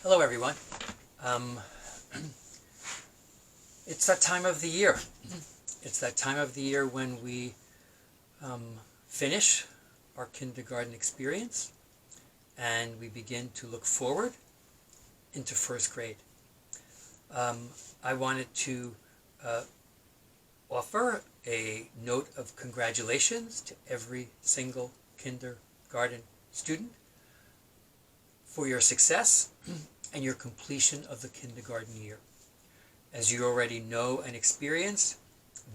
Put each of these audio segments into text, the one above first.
Hello, everyone. Um, it's that time of the year. It's that time of the year when we finish our kindergarten experience and we begin to look forward into first grade. I wanted to uh, offer a note of congratulations to every single kindergarten student for your success and your completion of the kindergarten year. As you already know and experience,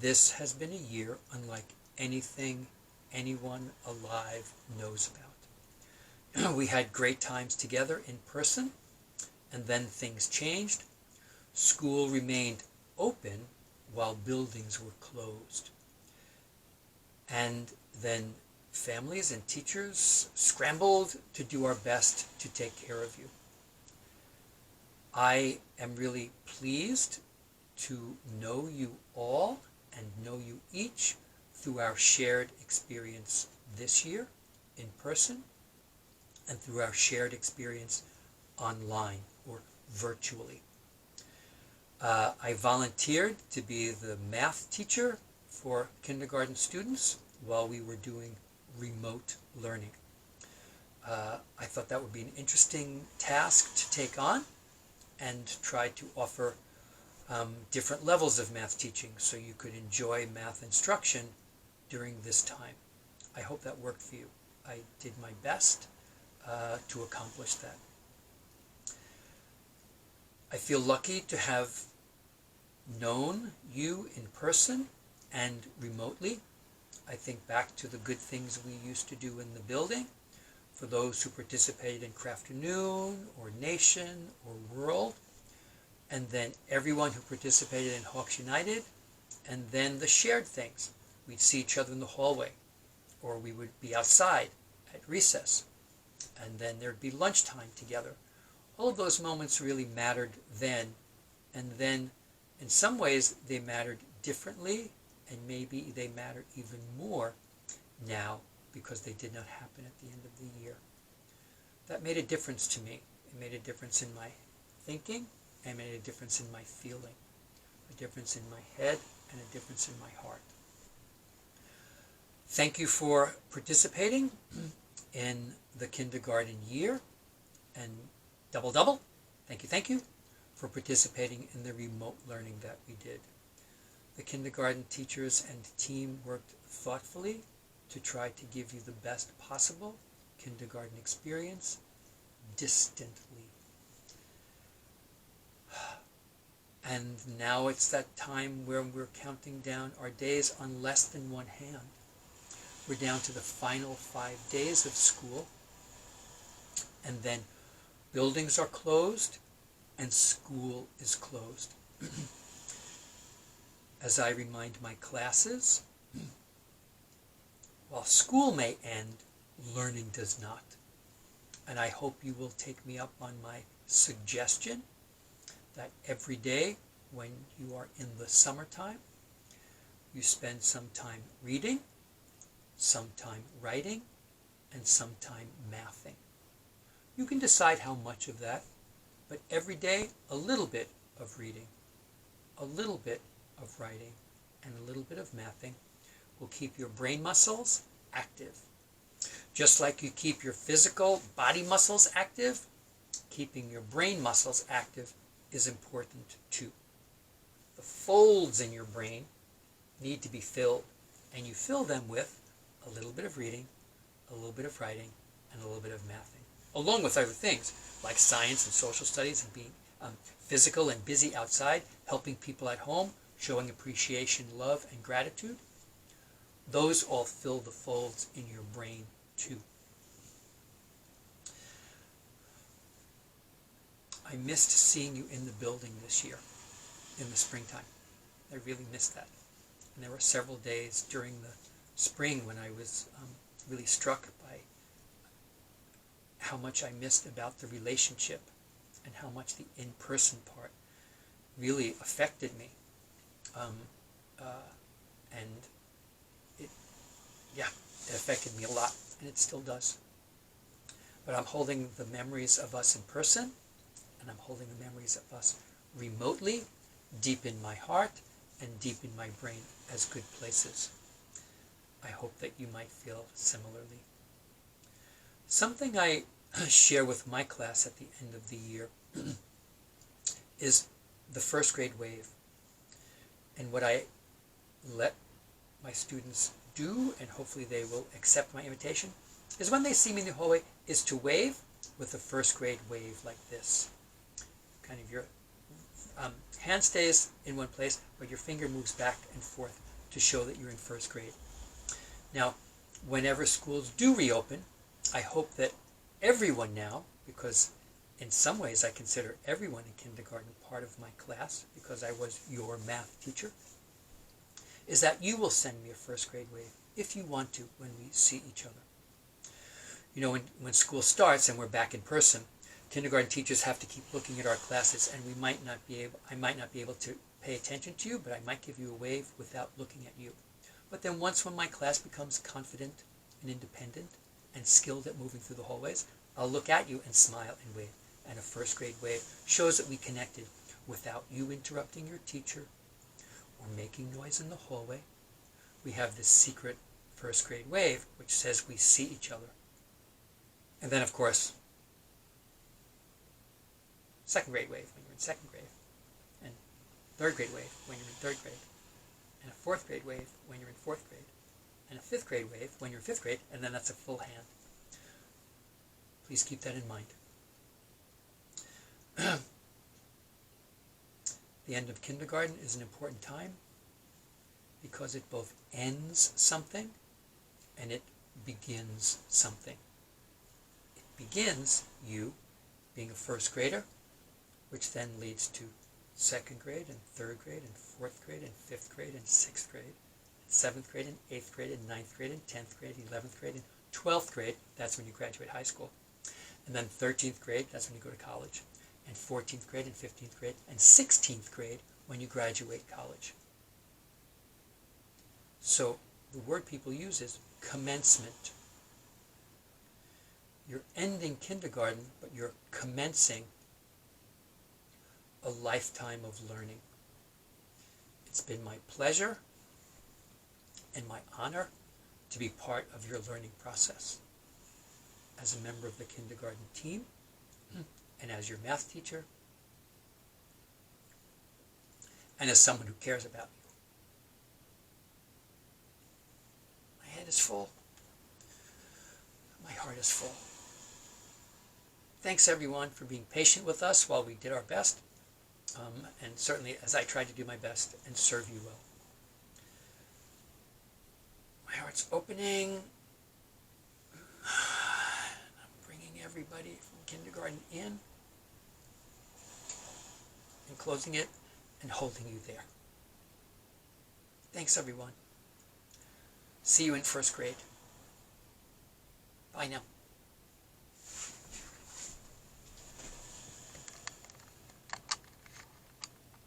this has been a year unlike anything anyone alive knows about. We had great times together in person, and then things changed. School remained open while buildings were closed. And then families and teachers scrambled to do our best to take care of you. I am really pleased to know you all and know you each through our shared experience this year in person and through our shared experience online or virtually. I volunteered to be the math teacher for kindergarten students while we were doing remote learning. I thought that would be an interesting task to take on and try to offer different levels of math teaching so you could enjoy math instruction during this time. I hope that worked for you. I did my best to accomplish that. I feel lucky to have known you in person and remotely. I think back to the good things we used to do in the building. For those who participated in Crafternoon or Nation or World, and then everyone who participated in Hawks United, and then the shared things. We'd see each other in the hallway, or we would be outside at recess, and then there'd be lunchtime together. All of those moments really mattered then, and then in some ways they mattered differently, and maybe they matter even more now because they did not happen at the end of the year. That made a difference to me. It made a difference in my thinking, and made a difference in my feeling, a difference in my head, and a difference in my heart. Thank you for participating in the kindergarten year, and double, thank you, for participating in the remote learning that we did. The kindergarten teachers and team worked thoughtfully to try to give you the best possible kindergarten experience distantly. And now it's that time where we're counting down our days on less than one hand. We're down to the final 5 days of school, and then buildings are closed and school is closed. As I remind my classes, while school may end, learning does not. And I hope you will take me up on my suggestion that every day when you are in the summertime, you spend some time reading, some time writing, and some time mathing. You can decide how much of that, but every day a little bit of reading, a little bit of writing, and a little bit of mathing will keep your brain muscles active. Just like you keep your physical body muscles active, keeping your brain muscles active is important too. The folds in your brain need to be filled, and you fill them with a little bit of reading, a little bit of writing, and a little bit of mathing, along with other things like science and social studies and being physical and busy outside, helping people at home, showing appreciation, love, and gratitude. Those all fill the folds in your brain too. I missed seeing you in the building this year, in the springtime. I really missed that. And there were several days during the spring when I was really struck by how much I missed about the relationship and how much the in-person part really affected me. And it affected me a lot, and it still does. But I'm holding the memories of us in person, and I'm holding the memories of us remotely, deep in my heart, and deep in my brain as good places. I hope that you might feel similarly. Something I share with my class at the end of the year is the first grade wave. And what I let my students do, and hopefully they will accept my invitation, is when they see me in the hallway, is to wave with the first grade wave like this. Kind of your hand stays in one place, but your finger moves back and forth to show that you're in first grade. Now, whenever schools do reopen, I hope that everyone now, because in some ways I consider everyone in kindergarten part of my class, because I was your math teacher, is that you will send me a first grade wave, if you want to, when we see each other. You know, when school starts and we're back in person, kindergarten teachers have to keep looking at our classes, and I might not be able to pay attention to you, but I might give you a wave without looking at you. But then once when my class becomes confident and independent and skilled at moving through the hallways, I'll look at you and smile and wave. And a first grade wave shows that we connected without you interrupting your teacher or making noise in the hallway. We have this secret first grade wave which says we see each other. And then, of course, second grade wave when you're in second grade, and third grade wave when you're in third grade, and a fourth grade wave when you're in fourth grade, and a fifth grade wave when you're in fifth grade, and then that's a full hand. Please keep that in mind. The end of kindergarten is an important time because it both ends something and it begins something. It begins you being a first grader, which then leads to second grade and third grade and fourth grade and fifth grade and sixth grade, and seventh grade and eighth grade and ninth grade and 10th grade, 11th grade and 12th grade. That's when you graduate high school. And then 13th grade, that's when you go to college. And 14th grade and 15th grade and 16th grade when you graduate college. So the word people use is commencement. You're ending kindergarten, but you're commencing a lifetime of learning. It's been my pleasure and my honor to be part of your learning process. As a member of the kindergarten team, and as your math teacher, and as someone who cares about you. My head is full. My heart is full. Thanks everyone for being patient with us while we did our best, and certainly as I tried to do my best and serve you well. My heart's opening. I'm bringing everybody from kindergarten in and closing it and holding you there. Thanks everyone. See you in first grade. Bye now.